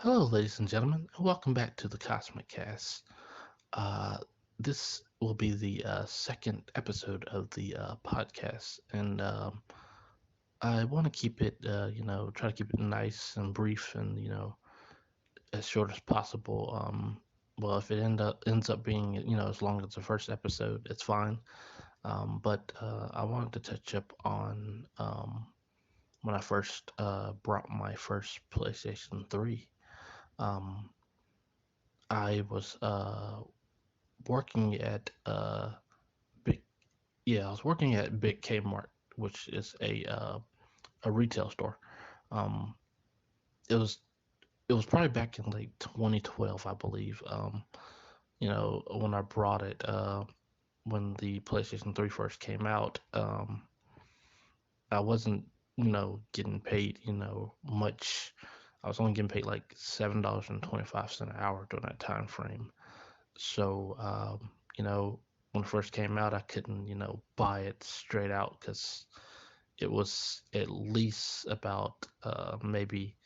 Hello, ladies and gentlemen, and welcome back to the CosmicCast. Uh, this will be the second episode of the podcast, and I want to keep it, try to keep it nice and brief, and as short as possible. Well, if it ends up being, as long as the first episode, it's fine. But I wanted to touch up on when I first brought my first PlayStation 3. Um, I was working at big I was working at big Kmart, which is a retail store. Um, it was it was probably back in like 2012, I believe. When I brought it, when the PlayStation 3 first came out, I wasn't getting paid much. I was only getting paid like $7.25 an hour during that time frame. So, when it first came out, I couldn't, buy it straight out because it was at least about maybe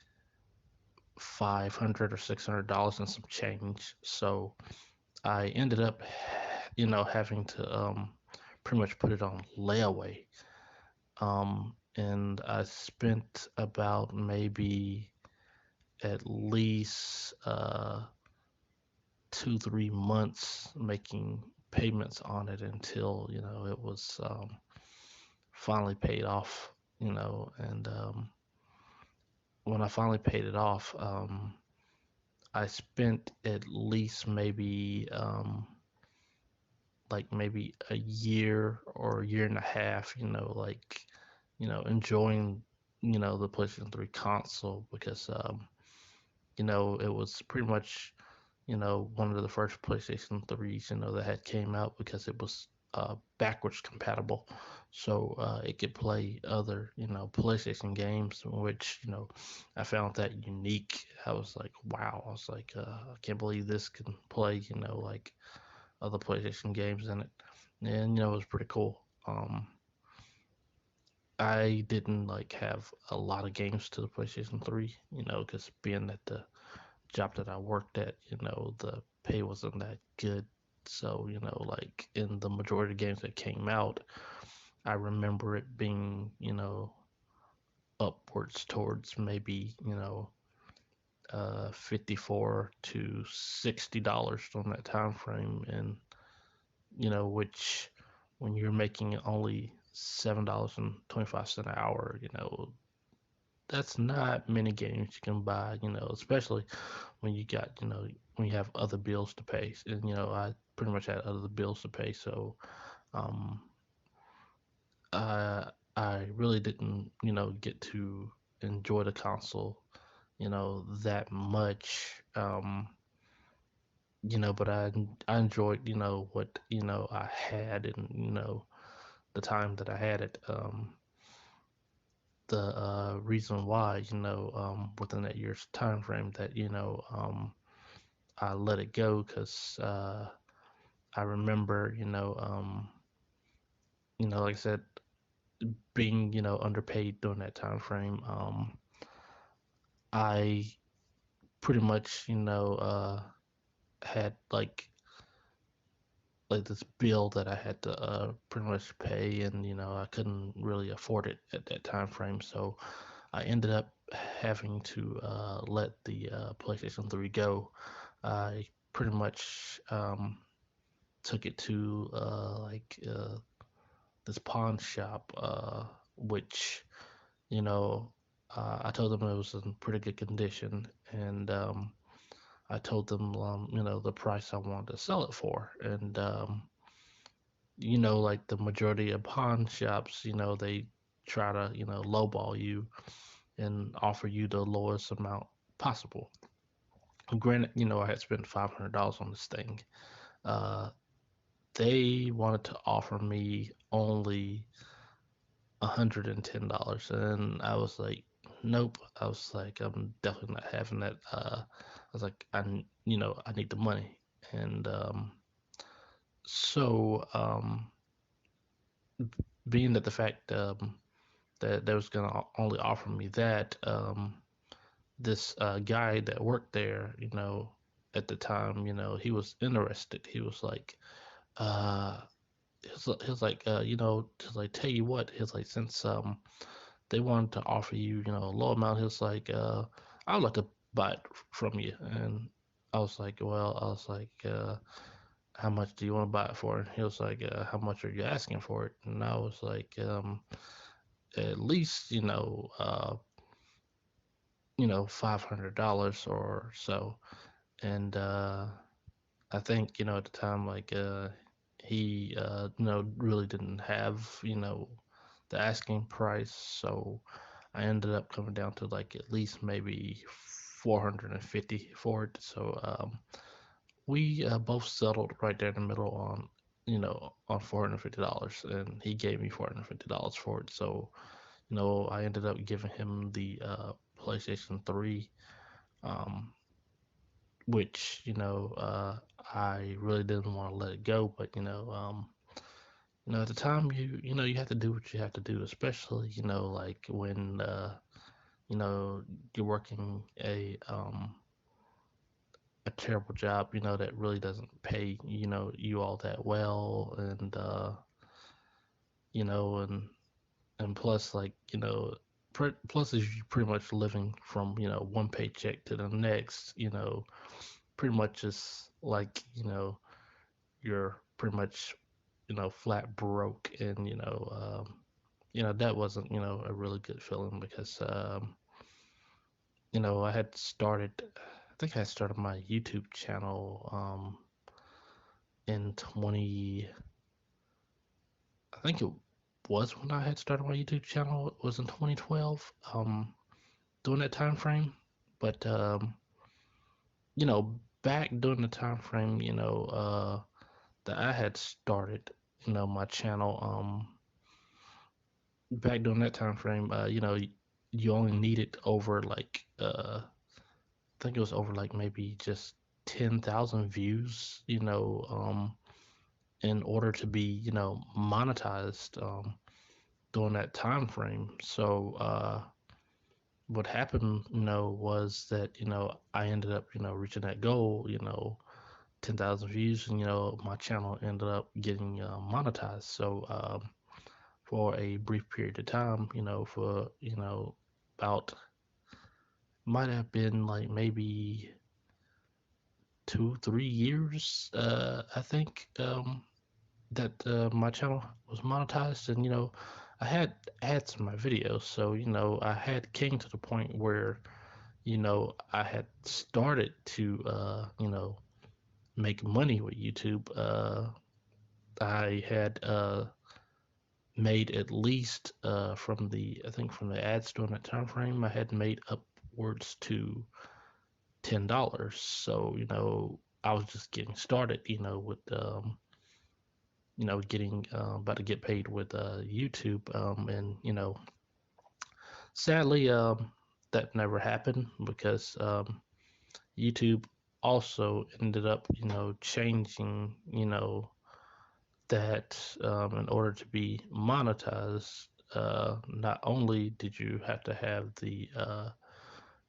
500 or $600 and some change. So I ended up, having to pretty much put it on layaway. And I spent about maybe at least 2, 3 months making payments on it until it was finally paid off. And when I finally paid it off, I spent at least maybe a year or a year and a half, enjoying the PlayStation 3 console because it was pretty much one of the first PlayStation 3s, that had came out because it was backwards compatible. So it could play other, PlayStation games, which, I found that unique. I was like, wow. I was like, I can't believe this can play, like other PlayStation games in it. And, it was pretty cool. I didn't like have a lot of games to the PlayStation 3, because being at the job that I worked at, the pay wasn't that good. So, like in the majority of games that came out, I remember it being, upwards towards maybe, 54 to $60 during that time frame. And, which when you're making only $7.25 an hour, that's not many games you can buy, especially when you got, when you have other bills to pay. And, I pretty much had other bills to pay. So, um, I really didn't, get to enjoy the console, that much. But I enjoyed, what, I had and, the time that I had it. The reason why, within that year's time frame that, I let it go because I remember, like I said, being, underpaid during that time frame. I pretty much, had like this bill that I had to pretty much pay, and I couldn't really afford it at that time frame. So I ended up having to let the PlayStation 3 go. I pretty much took it to this pawn shop, which you know I told them it was in pretty good condition, and I told them the price I wanted to sell it for, and like the majority of pawn shops, they try to lowball you and offer you the lowest amount possible. Granted, I had spent $500 on this thing. Uh, they wanted to offer me only $110, and I was like, nope. I was like, I'm definitely not having that. I was like, I need the money, and so being that the fact that they was gonna only offer me that, this guy that worked there, at the time, he was interested. He was like, uh, he was like, just like tell you what, he was like, since they wanted to offer you, a low amount, he was like, I'd like to buy it from you, and I was like, how much do you want to buy it for? And he was like, how much are you asking for it? And I was like, at least, $500 or so. And I think, at the time, like, he, really didn't have, the asking price. So I ended up coming down to like at least maybe 450 for it. So we both settled right there in the middle on, on $450, and he gave me $450 for it. So, I ended up giving him the PlayStation 3, um, which, I really didn't want to let it go, but, at the time, you have to do what you have to do, especially, like when, you're working a terrible job, that really doesn't pay, you all that well, and you know, and plus, like, plus is you pretty much living from, one paycheck to the next, pretty much just like, you're pretty much, flat broke, and that wasn't, a really good feeling because I had started, I think I started my YouTube channel in 20, I think it was when I had started my YouTube channel. It was in 2012, during that time frame. But back during the time frame, that I had started, my channel, back during that time frame, you only needed over like I think it was over like maybe just 10,000 views, in order to be, monetized during that time frame. So what happened, was that, I ended up, reaching that goal, 10,000 views, and, my channel ended up getting monetized. So for a brief period of time, for, about, might have been like maybe 2, 3 years, I think, that my channel was monetized, and I had ads in my videos, so I had came to the point where I had started to make money with YouTube. I had made at least from the I think from the ads during that time frame, I had made upwards to $10. So I was just getting started, with getting about to get paid with YouTube, and sadly, that never happened because YouTube also ended up, changing, that in order to be monetized, not only did you have to have the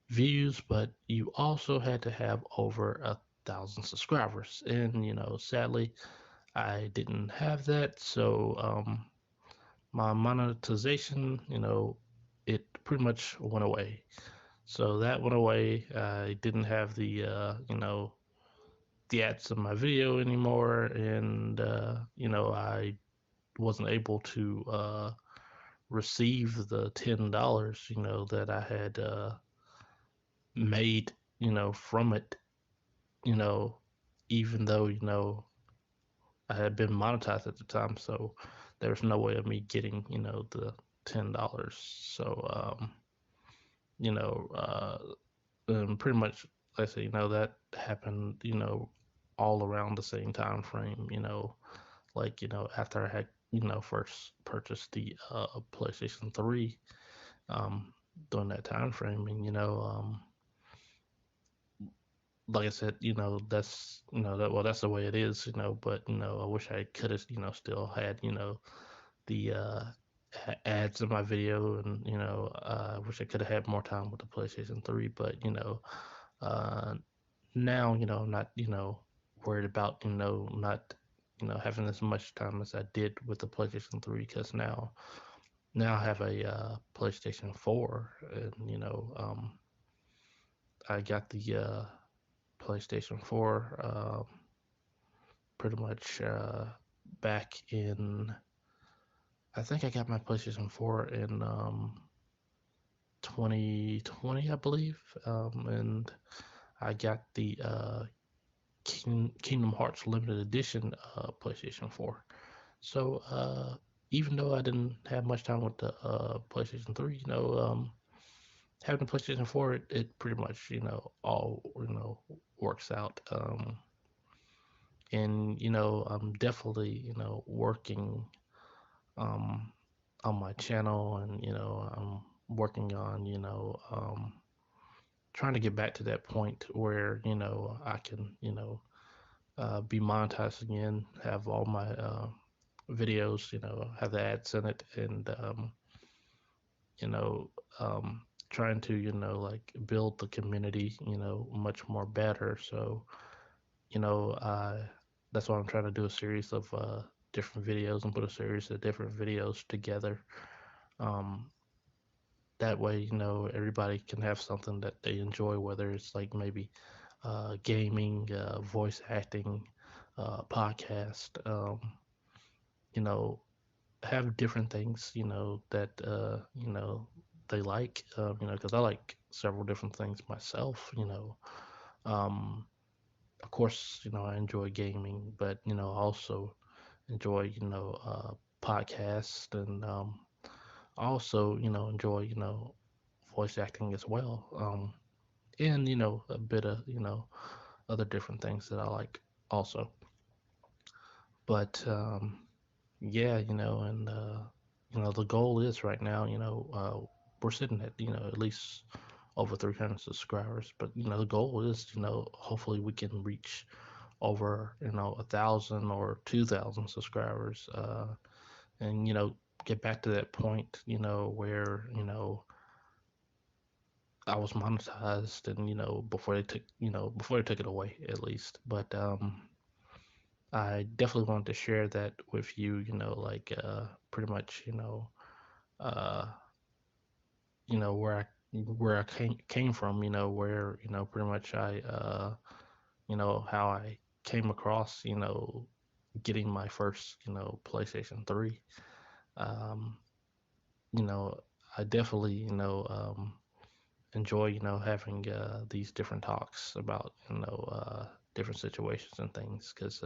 views, but you also had to have over 1,000 subscribers. And sadly, I didn't have that, so my monetization, it pretty much went away. So that went away. I didn't have the ads in my video anymore, and I wasn't able to receive the $10, that I had made, from it, you know, even though I had been monetized at the time, so there was no way of me getting, the $10. So you know, pretty much, like I say, that happened, all around the same time frame, like, after I had, first purchased the PlayStation 3, um, during that time frame. And, like I said, that's, that's the way it is, but, I wish I could have, still had, the ads in my video, and I wish I could have had more time with the PlayStation 3. But uh, now I'm not worried about not having as much time as I did with the PlayStation 3, because now I have a PlayStation 4, and I got the PlayStation 4 pretty much back in. I think I got my PlayStation 4 in 2020, I believe, and I got the Kingdom Hearts Limited Edition PlayStation 4. So even though I didn't have much time with the PlayStation 3, having the PlayStation 4, it pretty much all works out. And I'm definitely working um, on my channel, and I'm working on trying to get back to that point where I can be monetized again, have all my videos have the ads in it, and you know trying to like build the community much more better. So that's why I'm trying to do a series of different videos and put a series of different videos together. um that way everybody can have something that they enjoy, whether it's like maybe gaming, voice acting, podcast, you know have different things that they like, because I like several different things myself. um of course I enjoy gaming, but I also enjoy podcast, and also enjoy voice acting as well, and a bit of other different things that I like also. But yeah, and the goal is right now, we're sitting at at least over 300 subscribers, but the goal is hopefully we can reach over 1,000 or 2,000 subscribers, and get back to that point where I was monetized, and before they took it away at least. But I definitely wanted to share that with you, like pretty much uh where I came from, where pretty much I how I came across getting my first PlayStation 3. um you know I definitely enjoy having these different talks about different situations and things, because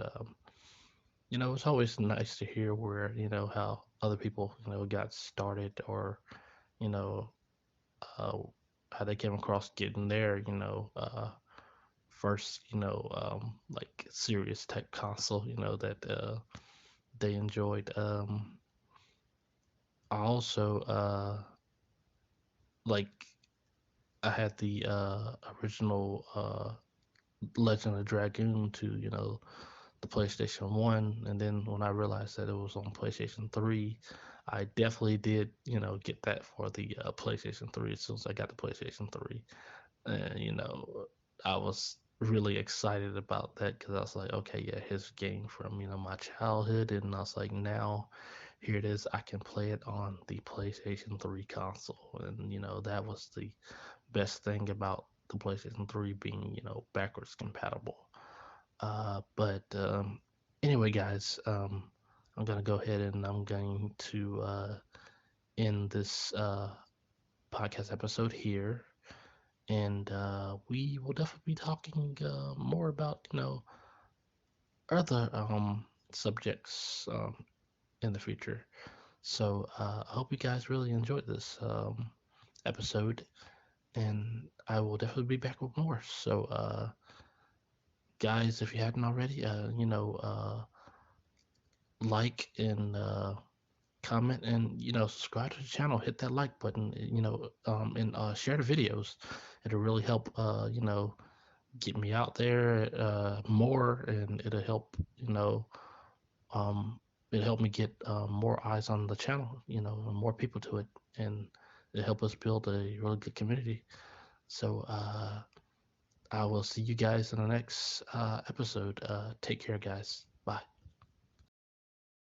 it's always nice to hear where how other people got started, or you know uh, how they came across getting their first like serious tech console that they enjoyed. I also like I had the original Legend of Dragoon to the PlayStation 1, and then when I realized that it was on PlayStation 3, I definitely did get that for the PlayStation 3 as soon as I got the PlayStation 3. And I was really excited about that, because I was like, okay, yeah, here's a game from my childhood, and I was like, now here it is, I can play it on the PlayStation 3 console. And that was the best thing about the PlayStation 3 being backwards compatible. But anyway, guys, I'm gonna go ahead and I'm going to end this podcast episode here, and we will definitely be talking more about other subjects in the future. So I hope you guys really enjoyed this episode, and I will definitely be back with more. So guys, if you hadn't already, like and comment, and subscribe to the channel, hit that like button, and share the videos. It'll really help get me out there more, and it'll help um it helped me get more eyes on the channel, and more people to it, and it helped us build a really good community. So I will see you guys in the next episode. Take care, guys. Bye.